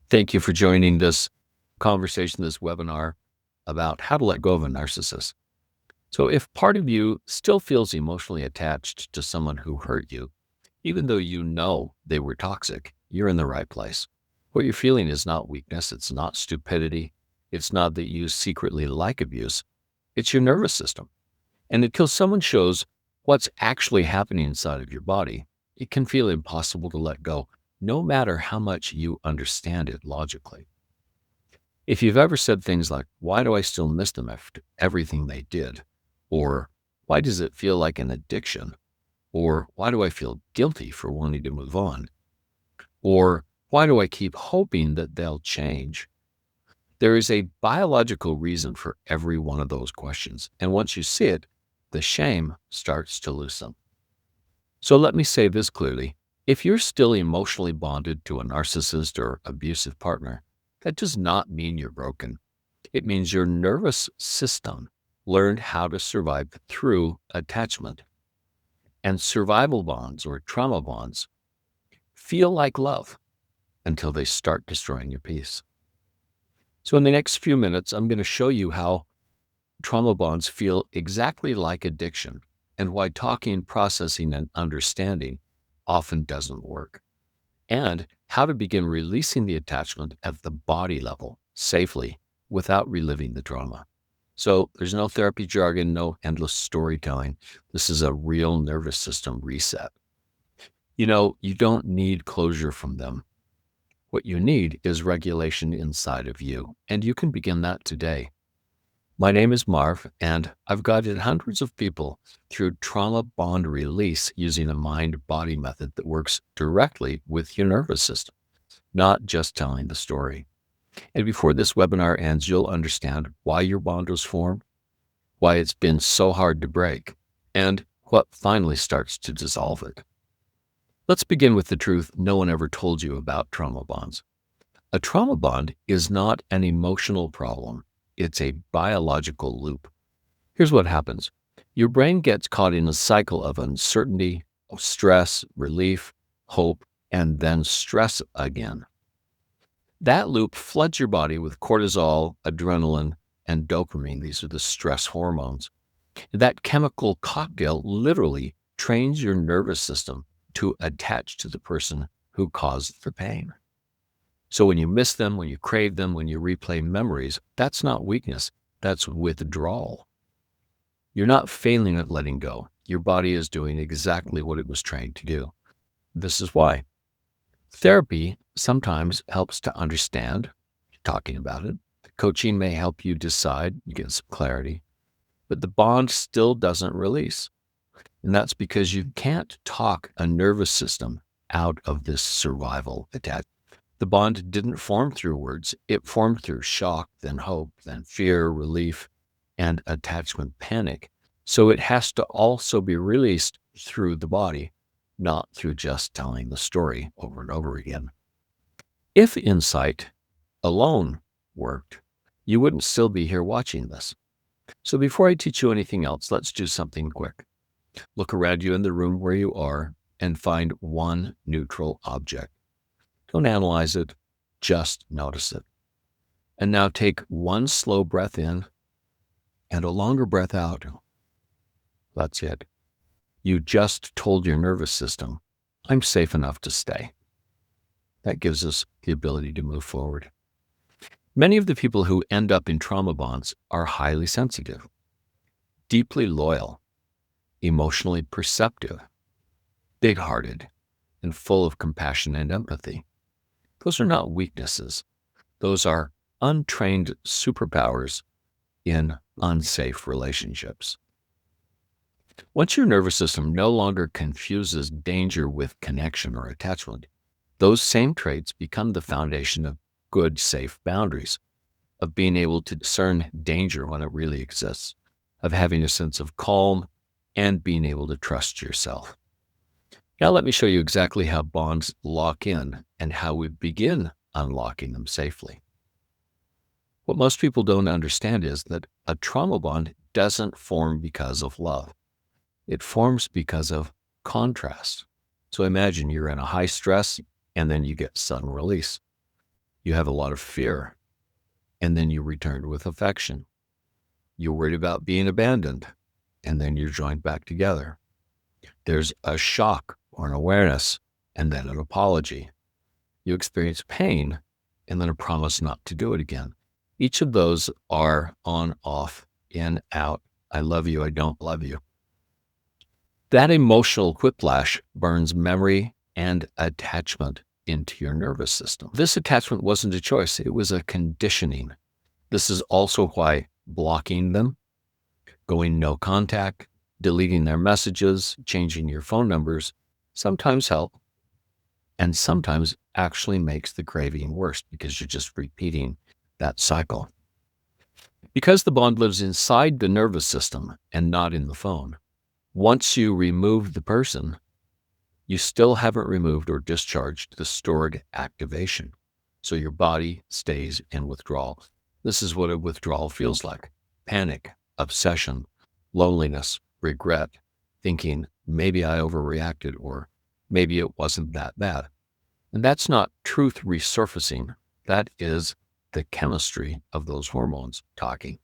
Thank you for joining this conversation, this webinar about how to let go of a narcissist. So, if part of you still feels emotionally attached to someone who hurt you, even though you know they were toxic, you're in the right place. What you're feeling is not weakness, it's not stupidity, it's not that you secretly like abuse, it's your nervous system. And until someone shows what's actually happening inside of your body, it can feel impossible to let go, no matter how much you understand it logically. If you've ever said things like, why do I still miss them after everything they did? Or why does it feel like an addiction? Or why do I feel guilty for wanting to move on? Or why do I keep hoping that they'll change? There is a biological reason for every one of those questions. And once you see it, the shame starts to loosen. So let me say this clearly. If you're still emotionally bonded to a narcissist or abusive partner, that does not mean you're broken. It means your nervous system learned how to survive through attachment. And survival bonds or trauma bonds feel like love until they start destroying your peace. So in the next few minutes, I'm going to show you how trauma bonds feel exactly like addiction and why talking, processing, and understanding often doesn't work, and how to begin releasing the attachment at the body level safely without reliving the trauma. So there's no therapy jargon, no endless storytelling. This is a real nervous system reset. You don't need closure from them. What you need is regulation inside of you, and you can begin that today. My name is Marv, and I've guided hundreds of people through trauma bond release using a mind-body method that works directly with your nervous system, not just telling the story. And before this webinar ends, you'll understand why your bond was formed, why it's been so hard to break, and what finally starts to dissolve it. Let's begin with the truth no one ever told you about trauma bonds. A trauma bond is not an emotional problem. It's a biological loop. Here's what happens. Your brain gets caught in a cycle of uncertainty, stress, relief, hope, and then stress again. That loop floods your body with cortisol, adrenaline, and dopamine. These are the stress hormones. That chemical cocktail literally trains your nervous system to attach to the person who caused the pain. So when you miss them, when you crave them, when you replay memories, that's not weakness, that's withdrawal. You're not failing at letting go. Your body is doing exactly what it was trained to do. This is why therapy sometimes helps to understand, talking about it. Coaching may help you decide, you get some clarity, but the bond still doesn't release. And that's because you can't talk a nervous system out of this survival attachment. The bond didn't form through words. It formed through shock, then hope, then fear, relief, and attachment panic. So it has to also be released through the body, not through just telling the story over and over again. If insight alone worked, you wouldn't still be here watching this. So before I teach you anything else, let's do something quick. Look around you in the room where you are and find one neutral object. Don't analyze it, just notice it. And now take one slow breath in and a longer breath out. That's it. You just told your nervous system, I'm safe enough to stay. That gives us the ability to move forward. Many of the people who end up in trauma bonds are highly sensitive, deeply loyal, emotionally perceptive, big-hearted, and full of compassion and empathy. Those are not weaknesses. Those are untrained superpowers in unsafe relationships. Once your nervous system no longer confuses danger with connection or attachment, those same traits become the foundation of good, safe boundaries, of being able to discern danger when it really exists, of having a sense of calm, and being able to trust yourself. Now let me show you exactly how bonds lock in and how we begin unlocking them safely. What most people don't understand is that a trauma bond doesn't form because of love. It forms because of contrast. So imagine you're in a high stress and then you get sudden release. You have a lot of fear, and then you returned with affection. You're worried about being abandoned, and then you're joined back together. There's a shock or an awareness, and then an apology. You experience pain, and then a promise not to do it again. Each of those are on, off, in, out. I love you, I don't love you. That emotional whiplash burns memory and attachment into your nervous system. This attachment wasn't a choice, it was a conditioning. This is also why blocking them, going no contact, deleting their messages, changing your phone numbers sometimes help, and sometimes actually makes the craving worse because you're just repeating that cycle. Because the bond lives inside the nervous system and not in the phone, once you remove the person, you still haven't removed or discharged the stored activation. So your body stays in withdrawal. This is what a withdrawal feels like: panic, obsession, loneliness, regret, thinking maybe I overreacted or maybe it wasn't that bad. And that's not truth resurfacing. That is the chemistry of those hormones talking.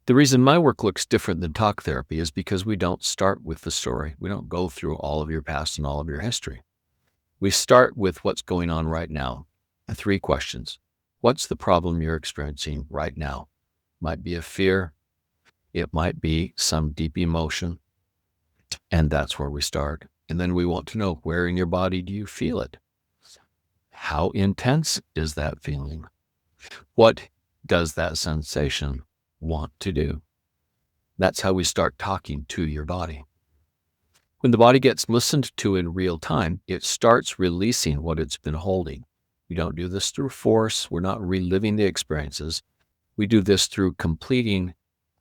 The reason my work looks different than talk therapy is because we don't start with the story. We don't go through all of your past and all of your history. We start with what's going on right now. 3 questions. What's the problem you're experiencing right now? Might be a fear. It might be some deep emotion. And that's where we start. And then we want to know, where in your body do you feel it? How intense is that feeling? What does that sensation want to do? That's how we start talking to your body. When the body gets listened to in real time, it starts releasing what it's been holding. We don't do this through force. We're not reliving the experiences. We do this through completing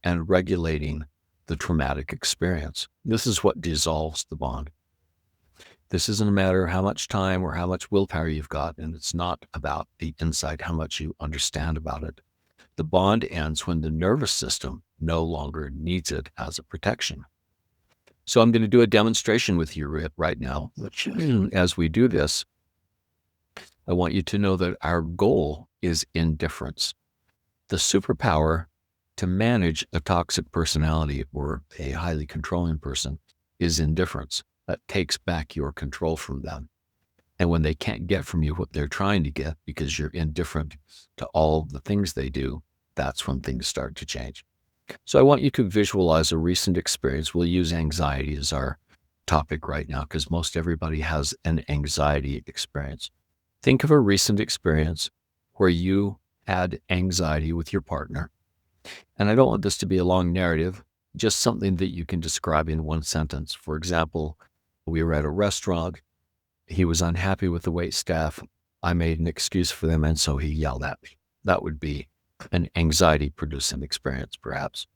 and regulating the traumatic experience. This is what dissolves the bond. This isn't a matter of how much time or how much willpower you've got, and it's not about the insight, how much you understand about it. The bond ends when the nervous system no longer needs it as a protection. So I'm going to do a demonstration with you right now. As we do this, I want you to know that our goal is indifference. The superpower to manage a toxic personality or a highly controlling person is indifference. That takes back your control from them. And when they can't get from you what they're trying to get because you're indifferent to all the things they do, that's when things start to change. So I want you to visualize a recent experience. We'll use anxiety as our topic right now because most everybody has an anxiety experience. Think of a recent experience where you had anxiety with your partner. And I don't want this to be a long narrative, just something that you can describe in one sentence. For example, we were at a restaurant. He was unhappy with the wait staff. I made an excuse for them, and so he yelled at me. That would be an anxiety-producing experience, perhaps.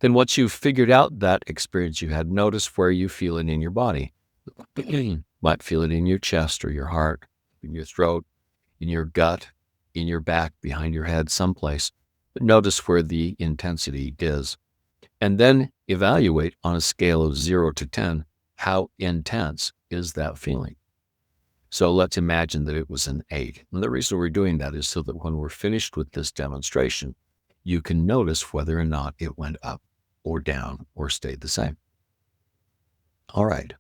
Then once you've figured out that experience you had, notice where you feel it in your body. You might feel it in your chest or your heart, in your throat, in your gut, in your back, behind your head, someplace. But notice where the intensity is. And then evaluate on a scale of 0 to 10, how intense is that feeling? So let's imagine that it was an 8. And the reason we're doing that is so that when we're finished with this demonstration, you can notice whether or not it went up or down or stayed the same. All right.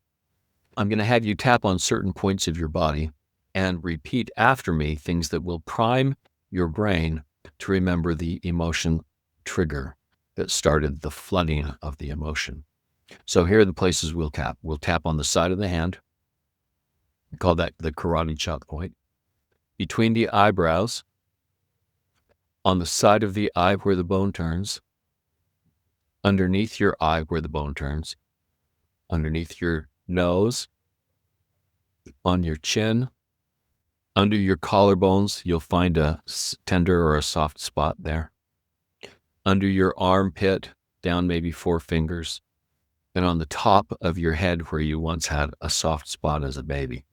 I'm going to have you tap on certain points of your body and repeat after me things that will prime your brain to remember the emotion trigger that started the flooding of the emotion. So here are the places we'll tap. We'll tap on the side of the hand. We call that the karate chop point. Between the eyebrows, on the side of the eye where the bone turns, underneath your eye where the bone turns, underneath your nose, on your chin, under your collarbones, you'll find a tender or a soft spot there. Under your armpit, down maybe 4 fingers, and on the top of your head where you once had a soft spot as a baby.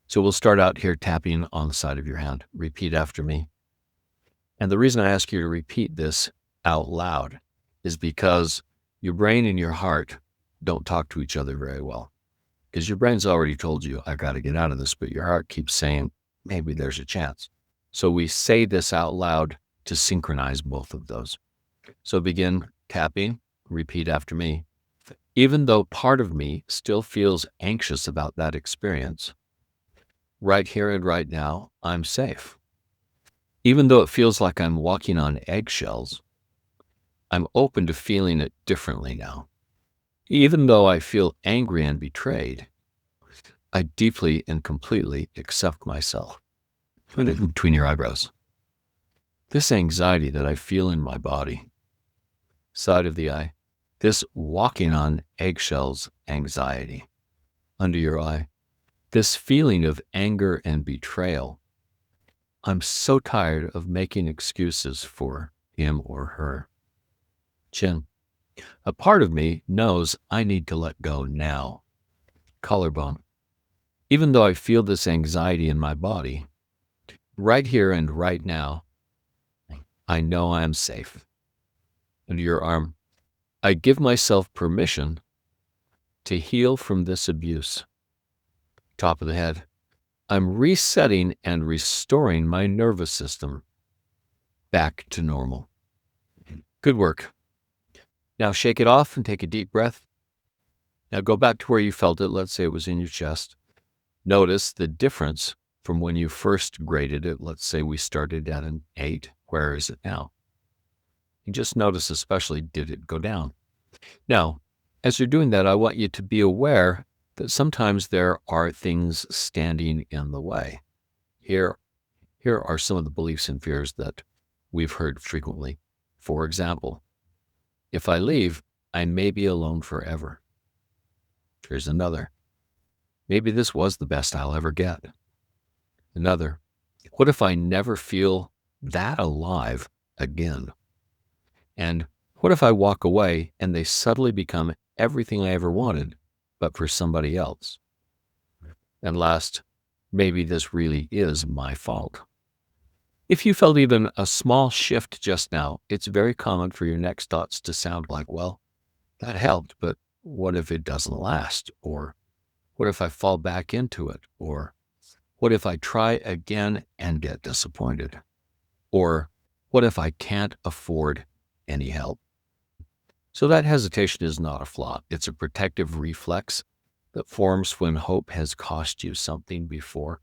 So we'll start out here tapping on the side of your hand. Repeat after me. And the reason I ask you to repeat this out loud is because your brain and your heart don't talk to each other very well. Because your brain's already told you, I've got to get out of this, but your heart keeps saying, maybe there's a chance. So we say this out loud to synchronize both of those. So begin tapping, repeat after me. Even though part of me still feels anxious about that experience, right here and right now, I'm safe. Even though it feels like I'm walking on eggshells, I'm open to feeling it differently now. Even though I feel angry and betrayed, I deeply and completely accept myself. Put it between your eyebrows. This anxiety that I feel in my body, side of the eye, this walking on eggshells anxiety, under your eye, this feeling of anger and betrayal. I'm so tired of making excuses for him or her. Chin. A part of me knows I need to let go now. Collarbone. Even though I feel this anxiety in my body, right here and right now, I know I am safe. Under your arm. I give myself permission to heal from this abuse. Top of the head. I'm resetting and restoring my nervous system back to normal. Good work. Now shake it off and take a deep breath. Now go back to where you felt it. Let's say it was in your chest. Notice the difference from when you first graded it. Let's say we started at an 8. Where is it now? You just notice, especially, did it go down? Now, as you're doing that, I want you to be aware that sometimes there are things standing in the way. Here are some of the beliefs and fears that we've heard frequently. For example, if I leave, I may be alone forever. Here's another. Maybe this was the best I'll ever get. Another. What if I never feel that alive again? And what if I walk away and they suddenly become everything I ever wanted, but for somebody else? And last, maybe this really is my fault. If you felt even a small shift just now, it's very common for your next thoughts to sound like, well, that helped, but what if it doesn't last? Or what if I fall back into it? Or what if I try again and get disappointed? Or what if I can't afford any help? So that hesitation is not a flaw. It's a protective reflex that forms when hope has cost you something before.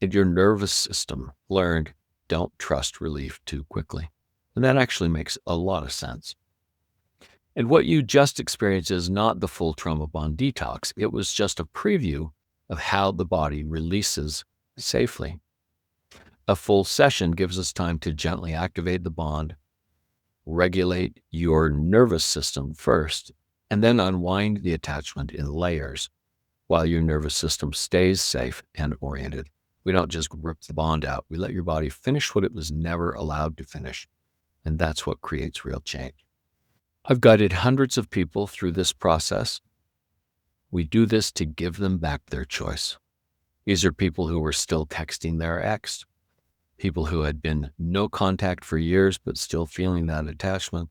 And your nervous system learned, don't trust relief too quickly. And that actually makes a lot of sense. And what you just experienced is not the full trauma bond detox. It was just a preview of how the body releases safely. A full session gives us time to gently activate the bond, regulate your nervous system first, and then unwind the attachment in layers while your nervous system stays safe and oriented. We don't just rip the bond out. We let your body finish what it was never allowed to finish. And that's what creates real change. I've guided hundreds of people through this process. We do this to give them back their choice. These are people who were still texting their ex, people who had been no contact for years but still feeling that attachment,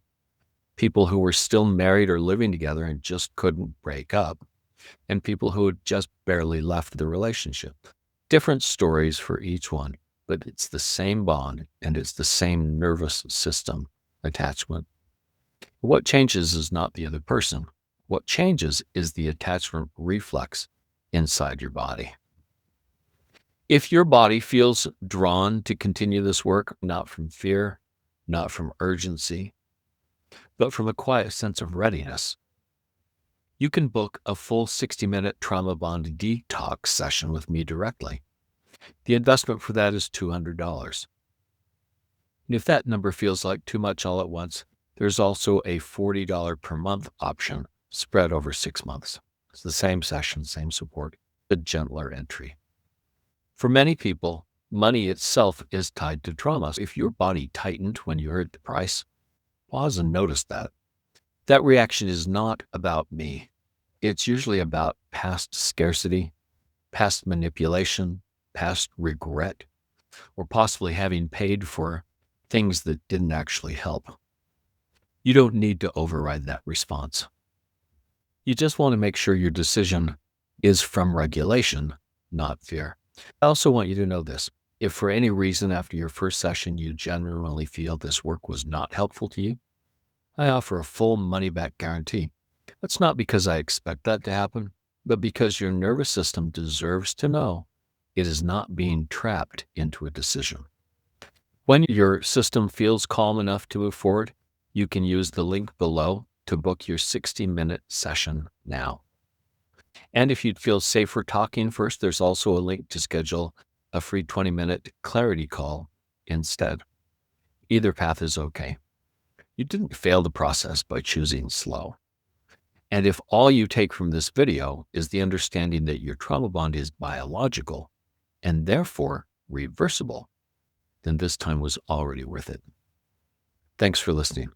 people who were still married or living together and just couldn't break up, and people who had just barely left the relationship. Different stories for each one, but it's the same bond and it's the same nervous system attachment. What changes is not the other person. What changes is the attachment reflex inside your body. If your body feels drawn to continue this work, not from fear, not from urgency, but from a quiet sense of readiness, you can book a full 60-minute trauma bond detox session with me directly. The investment for that is $200. And if that number feels like too much all at once, there's also a $40 per month option spread over 6 months. It's the same session, same support, a gentler entry. For many people, money itself is tied to trauma. If your body tightened when you heard the price, pause and notice that. That reaction is not about me. It's usually about past scarcity, past manipulation, past regret, or possibly having paid for things that didn't actually help. You don't need to override that response. You just want to make sure your decision is from regulation, not fear. I also want you to know this. If for any reason after your first session you genuinely feel this work was not helpful to you, I offer a full money-back guarantee. That's not because I expect that to happen, but because your nervous system deserves to know it is not being trapped into a decision. When your system feels calm enough to move forward, you can use the link below to book your 60-minute session now. And if you'd feel safer talking first, there's also a link to schedule a free 20-minute clarity call instead. Either path is okay. You didn't fail the process by choosing slow. And if all you take from this video is the understanding that your trauma bond is biological and therefore reversible, then this time was already worth it. Thanks for listening.